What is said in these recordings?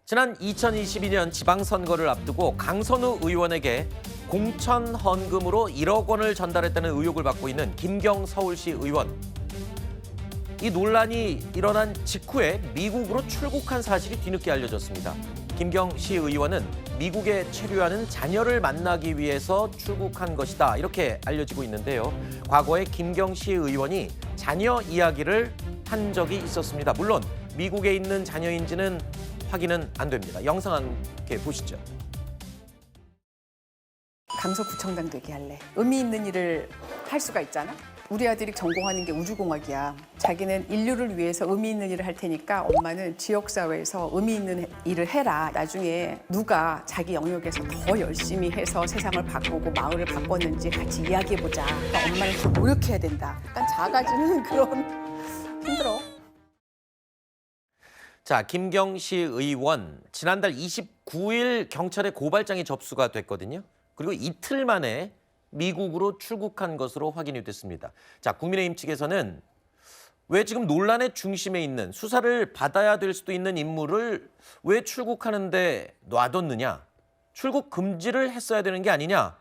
지난 2022년 지방선거를 앞두고 강선우 의원에게 공천 헌금으로 1억 원을 전달했다는 의혹을 받고 있는 김경 서울시 의원. 이 논란이 일어난 직후에 미국으로 출국한 사실이 뒤늦게 알려졌습니다. 김경 시 의원은 미국에 체류하는 자녀를 만나기 위해서 출국한 것이다, 이렇게 알려지고 있는데요. 과거에 김경 시 의원이 자녀 이야기를 한 적이 있었습니다. 물론 미국에 있는 자녀인지는 확인은 안 됩니다. 영상 함께 보시죠. 강서구청장도 얘기할래. 의미 있는 일을 할 수가 있잖아. 우리 아들이 전공하는 게 우주공학이야. 자기는 인류를 위해서 의미 있는 일을 할 테니까 엄마는 지역사회에서 의미 있는 일을 해라. 나중에 누가 자기 영역에서 더 열심히 해서 세상을 바꾸고 마을을 바꿨는지 같이 이야기해보자. 그러니까 엄마는 더 노력해야 된다. 약간 작아지는 그런 힘들어. 자, 김경시 의원, 지난달 29일 경찰에 고발장이 접수가 됐거든요. 그리고 이틀 만에 미국으로 출국한 것으로 확인이 됐습니다. 자, 국민의힘 측에서는 왜 지금 논란의 중심에 있는, 수사를 받아야 될 수도 있는 인물을 왜 출국하는데 놔뒀느냐? 출국 금지를 했어야 되는 게 아니냐?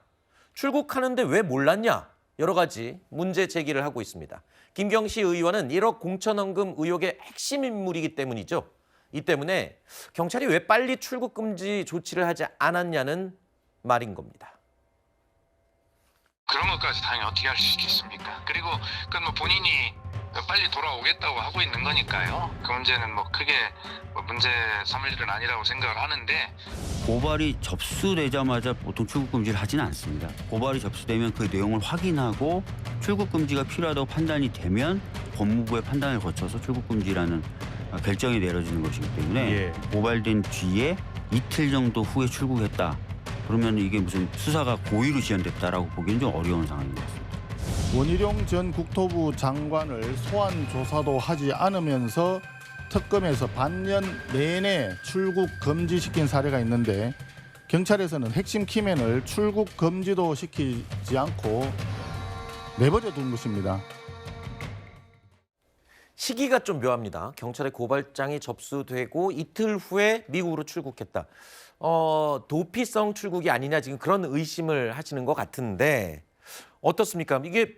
출국하는데 왜 몰랐냐? 여러 가지 문제 제기를 하고 있습니다. 김경시 의원은 1억 공천헌금 의혹의 핵심 인물이기 때문이죠. 이 때문에 경찰이 왜 빨리 출국 금지 조치를 하지 않았냐는 말인 겁니다. 그런 것까지 당연히 어떻게 할 수 있겠습니까? 그리고 그건 뭐 본인이 빨리 돌아오겠다고 하고 있는 거니까요. 그 문제는 뭐 크게 문제 삼을 일은 아니라고 생각을 하는데, 고발이 접수되자마자 보통 출국 금지를 하지는 않습니다. 고발이 접수되면 그 내용을 확인하고 출국 금지가 필요하다고 판단이 되면 법무부의 판단을 거쳐서 출국 금지라는 결정이 내려지는 것이기 때문에 고발된 뒤에 이틀 정도 후에 출국했다. 그러면 이게 무슨 수사가 고의로 지연됐다라고 보기엔 좀 어려운 상황인 것 같습니다. 원희룡 전 국토부 장관을 소환 조사도 하지 않으면서 특검에서 반년 내내 출국 금지시킨 사례가 있는데, 경찰에서는 핵심 키맨을 출국 금지도 시키지 않고 내버려 둔 것입니다. 시기가 좀 묘합니다. 경찰의 고발장이 접수되고 이틀 후에 미국으로 출국했다. 도피성 출국이 아니냐, 지금 그런 의심을 하시는 것 같은데 어떻습니까? 이게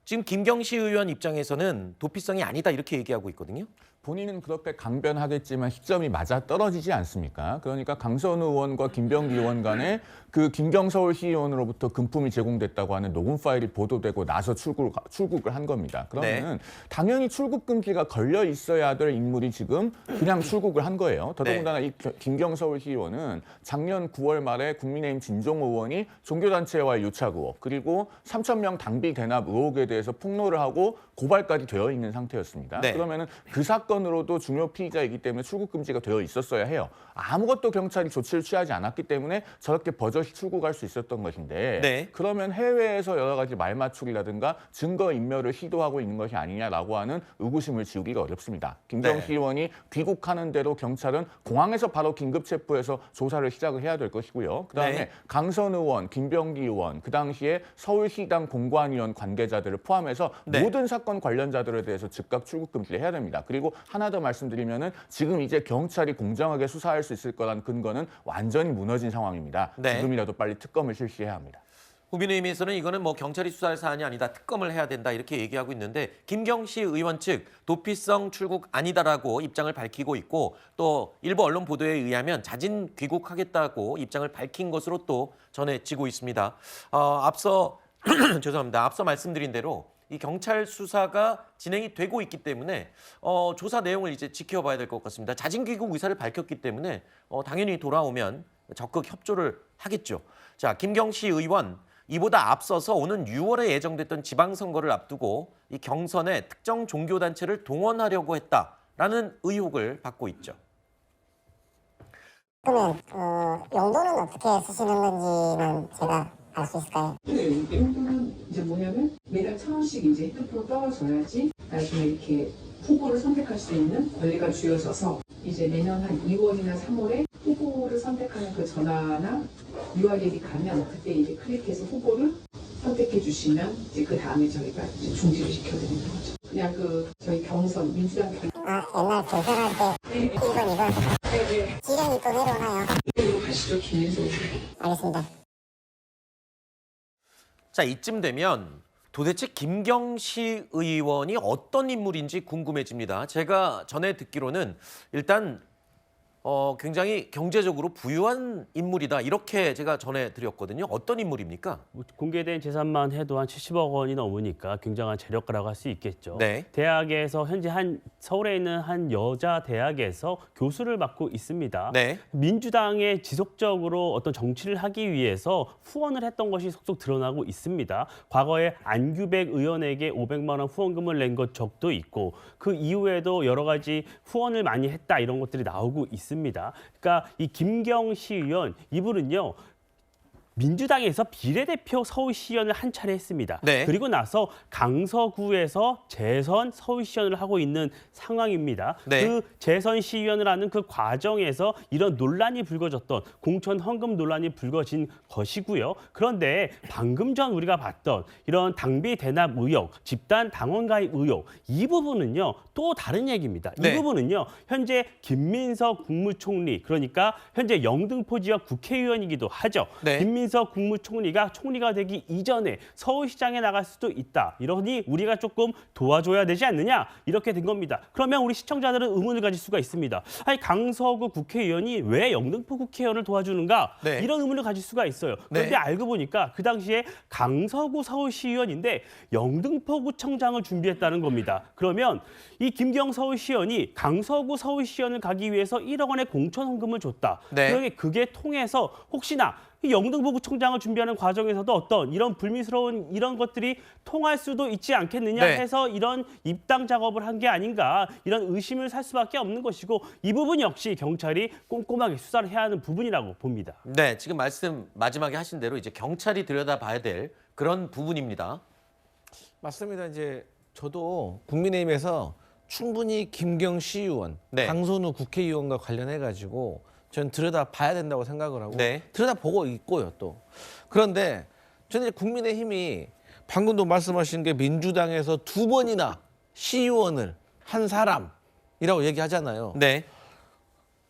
지금 김경시 의원 입장에서는 도피성이 아니다, 이렇게 얘기하고 있거든요. 본인은 그렇게 강변하겠지만 시점이 맞아 떨어지지 않습니까? 그러니까 강선우 의원과 김병기 의원 간에 그 김경 서울시의원으로부터 금품이 제공됐다고 하는 녹음 파일이 보도되고 나서 출국을 한 겁니다. 그러면 당연히 출국 금지가 걸려 있어야 될 인물이 지금 그냥 출국을 한 거예요. 더더군다나 이 김경 서울시의원은 작년 9월 말에 국민의힘 진종호 의원이 종교단체와의 유착 의혹, 그리고 3,000명 당비 대납 의혹에 대해서 폭로를 하고 고발까지 되어 있는 상태였습니다. 그러면은 그 사건으로도 중요 피의자이기 때문에 출국 금지가 되어 있었어야 해요. 아무것도 경찰이 조치를 취하지 않았기 때문에 저렇게 버젓이 출국할 수 있었던 것인데, 그러면 해외에서 여러 가지 말맞추기라든가 증거 인멸을 시도하고 있는 것이 아니냐라고 하는 의구심을 지우기가 어렵습니다. 김경시 의원이 귀국하는 대로 경찰은 공항에서 바로 긴급 체포해서 조사를 시작을 해야 될 것이고요. 그다음에 강선 의원, 김병기 의원, 그 당시에 서울시당 공관위원 관계자들을 포함해서 모든 사건 관련자들에 대해서 즉각 출국 금지를 해야 됩니다. 그리고 하나 더 말씀드리면은 지금 이제 경찰이 공정하게 수사할 수 있을 거란 근거는 완전히 무너진 상황입니다. 지금이라도 빨리 특검을 실시해야 합니다. 국민의힘에서는 이거는 뭐 경찰이 수사할 사안이 아니다, 특검을 해야 된다, 이렇게 얘기하고 있는데, 김경시 의원 측 도피성 출국 아니다라고 입장을 밝히고 있고, 또 일부 언론 보도에 의하면 자진 귀국하겠다고 입장을 밝힌 것으로 또 전해지고 있습니다. 앞서 죄송합니다. 앞서 말씀드린 대로 이 경찰 수사가 진행이 되고 있기 때문에 조사 내용을 이제 지켜봐야 될 것 같습니다. 자진 귀국 의사를 밝혔기 때문에 당연히 돌아오면 적극 협조를 하겠죠. 자, 김경시 의원, 이보다 앞서서 오는 6월에 예정됐던 지방선거를 앞두고 이 경선에 특정 종교단체를 동원하려고 했다라는 의혹을 받고 있죠. 그러면 용도는 어떻게 쓰시는 건지는 제가 알 수 있을까요? 네, 용도는 이제 뭐냐면 매달 1,000원씩 이제 핸드폰 떠줘야지 나중에 이렇게 후보를 선택할 수 있는 권리가 쥐어져서 이제 내년 한 2월이나 3월에 후보를 선택하는 그 전화나 URL이 가면 그때 이제 클릭해서 후보를 선택해 주시면 이제 그 다음에 저희가 이제 중지를 시켜드리는 거죠. 그냥 그 저희 경선 민주당 옛날 경찰할 때 이건 지령이 또 내려오나요? 이거 가시죠, 김민수. 알겠습니다. 자, 이쯤 되면 도대체 김경시 의원이 어떤 인물인지 궁금해집니다. 제가 전에 듣기로는 일단 굉장히 경제적으로 부유한 인물이다 이렇게 제가 전해드렸거든요. 어떤 인물입니까? 공개된 재산만 해도 한 70억 원이 넘으니까 굉장한 재력가라고 할 수 있겠죠. 네. 대학에서 현재 서울에 있는 한 여자 대학에서 교수를 맡고 있습니다. 네. 민주당에 지속적으로 어떤 정치를 하기 위해서 후원을 했던 것이 속속 드러나고 있습니다. 과거에 안규백 의원에게 500만 원 후원금을 낸 것 적도 있고 그 이후에도 여러 가지 후원을 많이 했다 이런 것들이 나오고 있습니다. 그러니까 이 김경시 의원 이분은요. 민주당에서 비례대표 서울시의원을 한 차례 했습니다. 네. 그리고 나서 강서구에서 재선 서울시의원을 하고 있는 상황입니다. 네. 그 재선 시의원을 하는 그 과정에서 이런 논란이 불거졌던 공천 헌금 논란이 불거진 것이고요. 그런데 방금 전 우리가 봤던 이런 당비 대납 의혹, 집단 당원 가입 의혹 이 부분은요. 또 다른 얘기입니다. 네. 이 부분은요. 현재 김민석 국무총리 그러니까 현재 영등포 지역 국회의원이기도 하죠. 네. 김민석 국무총리가 총리가 되기 이전에 서울시장에 나갈 수도 있다. 이러니 우리가 조금 도와줘야 되지 않느냐 이렇게 된 겁니다. 그러면 우리 시청자들은 의문을 가질 수가 있습니다. 아니 강서구 국회의원이 왜 영등포 국회의원을 도와주는가 네. 이런 의문을 가질 수가 있어요. 그런데 네. 알고 보니까 그 당시에 강서구 서울시의원인데 영등포구청장을 준비했다는 겁니다. 그러면 이 김경 서울시의원이 강서구 서울시의원을 가기 위해서 1억 원의 공천 헌금을 줬다. 네. 그러게 그게 통해서 혹시나 이 영등포구청장을 준비하는 과정에서도 어떤 이런 불미스러운 이런 것들이 통할 수도 있지 않겠느냐 네. 해서 이런 입당 작업을 한 게 아닌가 이런 의심을 살 수밖에 없는 것이고 이 부분 역시 경찰이 꼼꼼하게 수사를 해야 하는 부분이라고 봅니다. 네, 지금 말씀 마지막에 하신 대로 이제 경찰이 들여다봐야 될 그런 부분입니다. 맞습니다. 이제 저도 국민의힘에서 충분히 김경시 의원, 네. 강선우 국회의원과 관련해 가지고 저는 들여다봐야 된다고 생각을 하고 네. 들여다보고 있고요 또. 그런데 저는 이제 국민의힘이 방금도 말씀하신 게 민주당에서 2번이나 시의원을 한 사람이라고 얘기하잖아요. 네.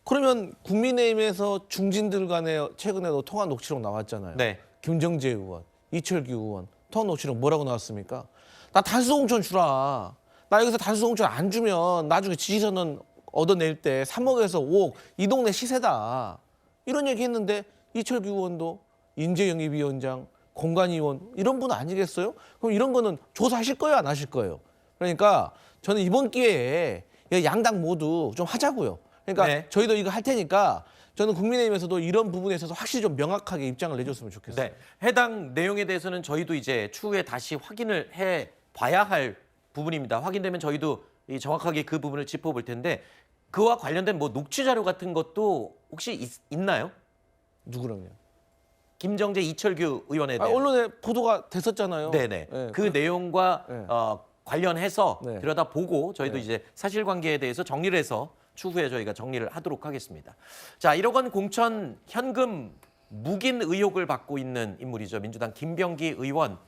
그러면 국민의힘에서 중진들 간에 최근에도 통화 녹취록 나왔잖아요. 네. 김정재 의원, 이철규 의원 통화 녹취록 뭐라고 나왔습니까? 나 단수공천 주라. 나 여기서 단수공천 안 주면 나중에 지지선언 얻어낼 때 3억에서 5억 이 동네 시세다. 이런 얘기 했는데 이철규 의원도 인재영입위원장, 공관위원 이런 분 아니겠어요? 그럼 이런 거는 조사하실 거예요, 안 하실 거예요? 그러니까 저는 이번 기회에 양당 모두 좀 하자고요. 그러니까 네. 저희도 이거 할 테니까 저는 국민의힘에서도 이런 부분에 있어서 확실히 좀 명확하게 입장을 내줬으면 좋겠어요. 네. 해당 내용에 대해서는 저희도 이제 추후에 다시 확인을 해 봐야 할 부분입니다. 확인되면 저희도 정확하게 그 부분을 짚어볼 텐데 그와 관련된 뭐 녹취 자료 같은 것도 혹시 있나요? 누구랑요? 김정재, 이철규 의원에 대해. 언론에 보도가 됐었잖아요. 네네. 네, 그 내용과 네. 관련해서 네. 들여다보고 저희도 네. 이제 사실관계에 대해서 정리를 해서 추후에 저희가 정리를 하도록 하겠습니다. 자, 1억 원 공천 현금 묵인 의혹을 받고 있는 인물이죠. 민주당 김병기 의원.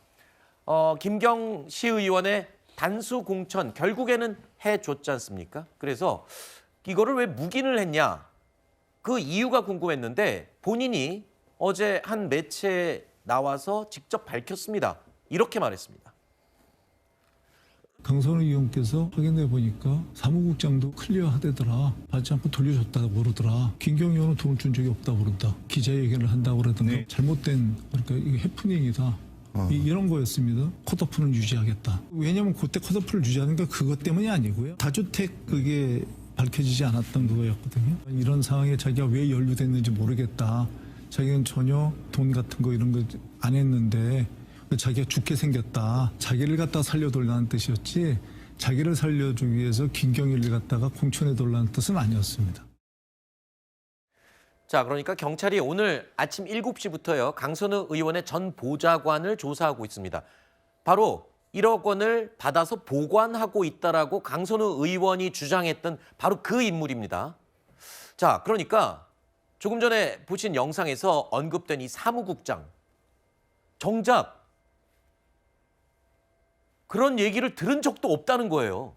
김경시 의원의 단수 공천 결국에는 해줬지 않습니까? 그래서 이거를 왜 묵인을 했냐? 그 이유가 궁금했는데 본인이 어제 한 매체에 나와서 직접 밝혔습니다. 이렇게 말했습니다. 강선우 의원께서 확인해 보니까 사무국장도 클리어하대더라. 받지 않고 돌려줬다고 그러더라. 김경희 의원은 돈을 준 적이 없다고 그런다. 기자회견을 한다고 그러던가 잘못된 그러니까 이거 해프닝이다. 이런 거였습니다. 컷오프는 유지하겠다. 왜냐하면 그때 컷오프를 유지하는 게 그것 때문이 아니고요. 다주택 그게 밝혀지지 않았던 그거였거든요. 이런 상황에 자기가 왜 연루됐는지 모르겠다. 자기는 전혀 돈 같은 거 이런 거 안 했는데 자기가 죽게 생겼다. 자기를 갖다 살려달라는 뜻이었지 자기를 살려주기 위해서 김경희를 갖다가 공천해달라는 뜻은 아니었습니다. 자, 그러니까 경찰이 오늘 아침 7시부터요. 강선우 의원의 전 보좌관을 조사하고 있습니다. 바로 1억 원을 받아서 보관하고 있다라고 강선우 의원이 주장했던 바로 그 인물입니다. 자, 그러니까 조금 전에 보신 영상에서 언급된 이 사무국장. 정작 그런 얘기를 들은 적도 없다는 거예요.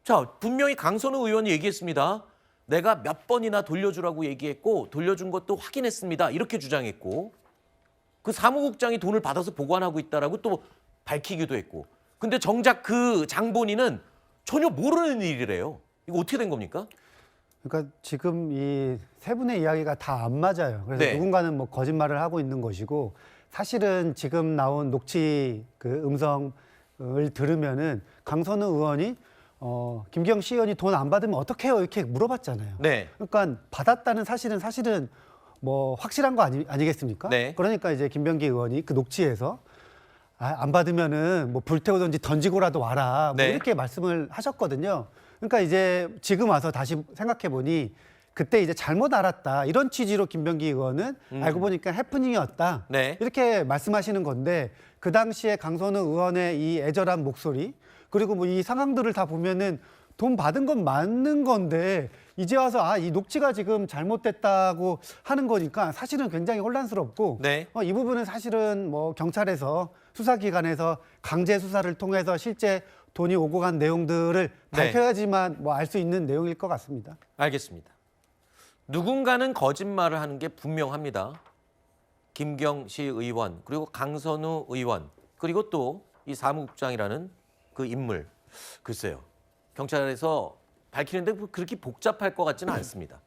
자, 분명히 강선우 의원이 얘기했습니다. 내가 몇 번이나 돌려주라고 얘기했고 돌려준 것도 확인했습니다. 이렇게 주장했고 그 사무국장이 돈을 받아서 보관하고 있다라고 또 밝히기도 했고. 근데 정작 그 장본인은 전혀 모르는 일이래요. 이거 어떻게 된 겁니까? 그러니까 지금 이 세 분의 이야기가 다 안 맞아요. 그래서 네. 누군가는 뭐 거짓말을 하고 있는 것이고 사실은 지금 나온 녹취 그 음성을 들으면은 강선우 의원이 김경식 의원이 돈 안 받으면 어떡해요? 이렇게 물어봤잖아요. 네. 그러니까 받았다는 사실은 뭐 확실한 거 아니겠습니까? 네. 그러니까 이제 김병기 의원이 그 녹취에서 안 받으면은 뭐 불태우든지 던지고라도 와라. 뭐 네. 이렇게 말씀을 하셨거든요. 그러니까 이제 지금 와서 다시 생각해 보니 그때 이제 잘못 알았다. 이런 취지로 김병기 의원은 알고 보니까 해프닝이었다. 네. 이렇게 말씀하시는 건데 그 당시에 강선우 의원의 이 애절한 목소리 그리고 뭐 이 상황들을 다 보면은 돈 받은 건 맞는 건데 이제 와서 이 녹취가 지금 잘못됐다고 하는 거니까 사실은 굉장히 혼란스럽고 네. 이 부분은 사실은 뭐 경찰에서 수사기관에서 강제 수사를 통해서 실제 돈이 오고 간 내용들을 네. 밝혀야지만 뭐 알 수 있는 내용일 것 같습니다. 알겠습니다. 누군가는 거짓말을 하는 게 분명합니다. 김경시 의원 그리고 강선우 의원 그리고 또 이 사무국장이라는 그 인물. 글쎄요. 경찰에서 밝히는데 그렇게 복잡할 것 같지는 않습니다.